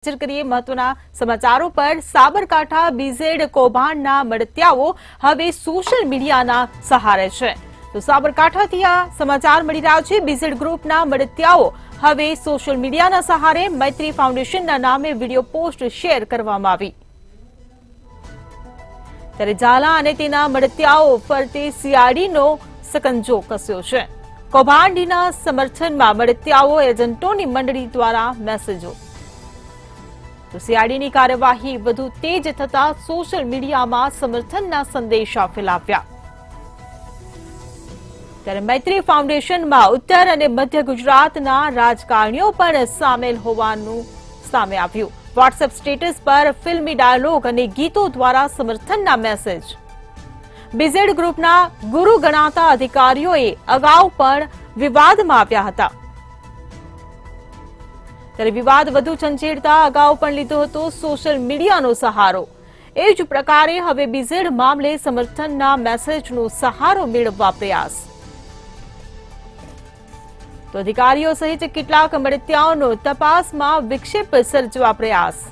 કરીએ મહત્વના સમાચારો પર સાબરકાંઠા બીઝેડ કૌભાંડના મળતિયાઓ હવે સોશિયલ મીડિયાના સહારે છે તો સાબરકાંઠાથી આ સમાચાર મળી રહ્યા છે। બીઝેડ ગ્રુપના મળતિયાઓ હવે સોશિયલ મીડિયાના સહારે મૈત્રી ફાઉન્ડેશનના નામે વિડીયો પોસ્ટ શેર કરવામાં આવી ત્યારે ઝાલા અને તેના મળતિયાઓ ફરતે સીઆઈડીનો સકંજો કસ્યો છે। કૌભાંડીના સમર્થનમાં મળતિયાઓ એજન્ટોની મંડળી દ્વારા મેસેજો તો સીઆઈડીની કાર્યવાહી વધુ તેજ થતા સોશિયલ મીડિયામાં સમર્થનના સંદેશા ફેલાવ્યા ત્યારે મૈત્રી ફાઉન્ડેશનમાં ઉત્તર અને મધ્ય ગુજરાતના રાજકારણીઓ પણ સામેલ હોવાનું સામે આવ્યું। વોટ્સએપ સ્ટેટસ પર ફિલ્મી ડાયલોગ અને ગીતો દ્વારા સમર્થનના મેસેજ। બીઝેડ ગ્રુપના ગુરુ ગણાતા અધિકારીઓએ અગાઉ પણ વિવાદમાં આવ્યા હતા ત્યારે વિવાદ વધુ ચંચેડતા અગાઉ પણ લીધો હતો સોશિયલ મીડિયાનો સહારો। એ જ પ્રકારે હવે બીઝેડ મામલે સમર્થનના મેસેજનો સહારો મેળવવા પ્રયાસ તો અધિકારીઓ સહિત કેટલાક મળતિયાઓનો તપાસમાં વિક્ષેપ સર્જવા પ્રયાસ।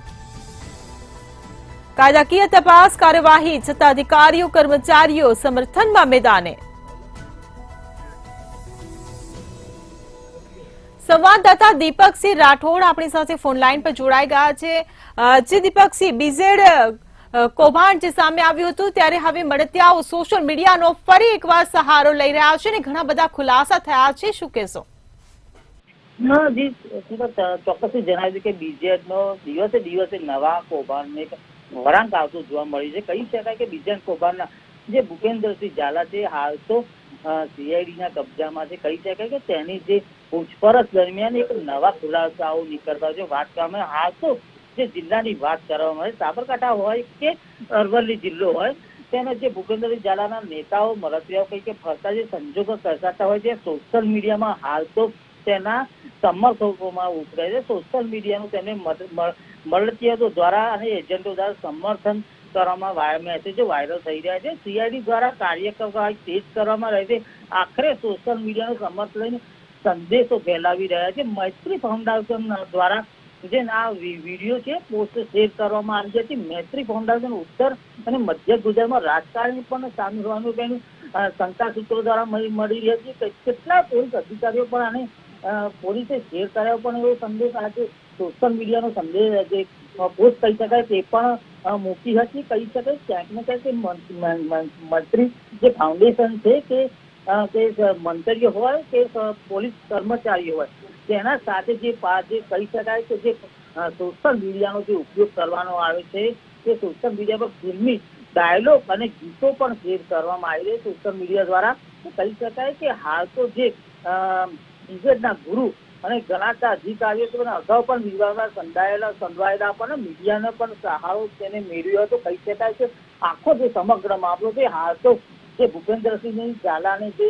કાયદાકીય તપાસ કાર્યવાહી છતાં અધિકારીઓ કર્મચારીઓ સમર્થનમાં મેદાને। સંવાદદાતા દીપકસિંહ રાઠોડ આપણી સાથે ફોન લાઈન પર જોડાઈ ગયા છે। દીપકસિંહ, બીઝેડ કૌભાંડ જે સામે આવ્યું હતું ત્યારે હવે મળતિયાઓ સોશિયલ મીડિયાનો ફરી એકવાર સહારો લઈ રહ્યા છે અને ઘણા બધા ખુલાસા થયા છે, શું કહેશો? જી ચોક્કસથી જણાવ્યું કે બીઝેડનો દિવસે દિવસે નવા કૌભાંડને વળાંક આવતું જોવા મળ્યું છે। કહી શકાય કે બીઝેડ કૌભાંડના જે ભૂપેન્દ્રસિંહ ઝાલા છે હાલ તો સીઆઈડીના કબજામાં છે। કહી શકાય કે તેની જે પૂછપરછ દરમિયાન એક નવા ખુલાસાઓ નીકળતા છે। વાત કરવામાં હાલ તો જે જિલ્લાની વાત કરવામાં આવે, સાબરકાંઠા હોય કે અરવલ્લી જિલ્લો હોય, તેના જે ભૂપેન્દ્રસિંહ ઝાલાના નેતાઓ મળતિયાઓ કઈ કે ફરતા જે સંજોગો સર્જાતા હોય છે સોશિયલ મીડિયામાં હાલ તો તેના સમર્થકોમાં ઉતરે છે। સોશિયલ મીડિયાનું તેને મળતિયાઓ દ્વારા અને એજન્ટો દ્વારા સમર્થન કરવામાં મેસેજો વાયરલ થઈ રહ્યા છે। સીઆઈડી દ્વારા કાર્યવાહી તેજ કરવામાં રહે છે। આખરે સોશિયલ મીડિયાનું સમર્થન લઈને સંદેશો ફેલાવી રહ્યા છે। મૈત્રી ફાઉન્ડેશન દ્વારા જે આ વિડીયો છે પોસ્ટ શેર કરવામાં આવી હતી। મૈત્રી ફાઉન્ડેશન ઉત્તર અને મધ્ય ગુજરાતમાં રાજકારણી પણ સામેલ હોવાનું તેનું શંકા સૂત્રો દ્વારા મળી રહી છે। કેટલા પોલીસ અધિકારીઓ પણ આને પોલીસે શેર કર્યો પણ એવો સંદેશ આજે સોશિયલ મીડિયાનો સંદેશ જે પોસ્ટ કહી શકાય તે પણ મૂકી હતી। કહી શકાય ક્યાંક ને ક્યાંક મંત્રી જે ફાઉન્ડેશન છે કે મંતવ્ય હોય કે પોલીસ કર્મચારીઓ હોય તેના સાથે જે કહી શકાય કે જે સોશિયલ મીડિયાનો જે ઉપયોગ કરવાનો આવે છે તે સોશિયલ મીડિયા પર ફિલ્મી ડાયલોગ અને ગીતો પણ શેર કરવામાં આવી રહી સોશિયલ મીડિયા દ્વારા। કહી શકાય કે હાલ તો જે બીઝેડના ગુરુ અને ગણાતા અધિકારીઓ પણ અગાઉ પણ વિવાદમાં સંડવાયેલા પણ મીડિયાનો પણ સહારો તેને મેળવ્યો હતો। કહી શકાય કે આખો જે સમગ્ર મામલો છે હાલ તો જે ભૂપેન્દ્રસિંહ ઝાલાને જે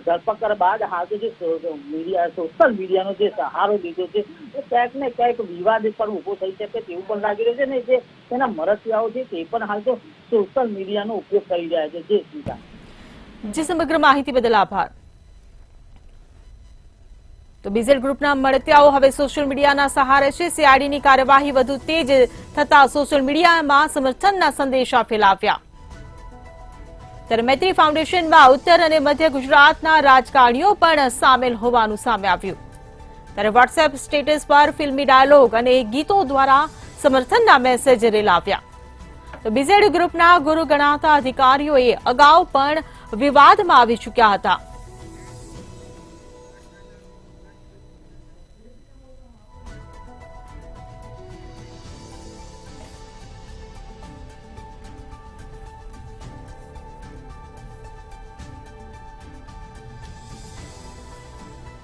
ધરપકડ બાદ હાલ તો જે સોશિયલ મીડિયાનો જે સહારો લીધો છે એ ક્યાંક ને ક્યાંક વિવાદ પણ ઉભો થઈ શકે તેવું પણ લાગી રહ્યું છે ને જે તેના મળતિયાઓ છે તે પણ હાલ તો સોશિયલ મીડિયાનો ઉપયોગ કરી રહ્યા છે। જે સ્મિતા જી, સમગ્ર માહિતી બદલ આભાર। તો બીઝેડ ગ્રુપના મળતિયાઓ હવે સોશિયલ મીડિયાના સહારે છે। સીઆઈડીની કાર્યવાહી વધુ તેજ થતા સોશિયલ મીડિયામાં સમર્થનના સંદેશા ફેલાવ્યા ત્યારે મૈત્રી ફાઉન્ડેશનમાં ઉત્તર અને મધ્ય ગુજરાતના રાજકારણીઓ પણ સામેલ હોવાનું સામે આવ્યું ત્યારે વોટ્સએપ સ્ટેટસ પર ફિલ્મી ડાયલોગ અને ગીતો દ્વારા સમર્થનના મેસેજ રેલાવ્યા તો બીઝેડ ગ્રુપના ગુરુ ગણાતા અધિકારીઓએ અગાઉ પણ વિવાદમાં આવી ચૂક્યા હતા।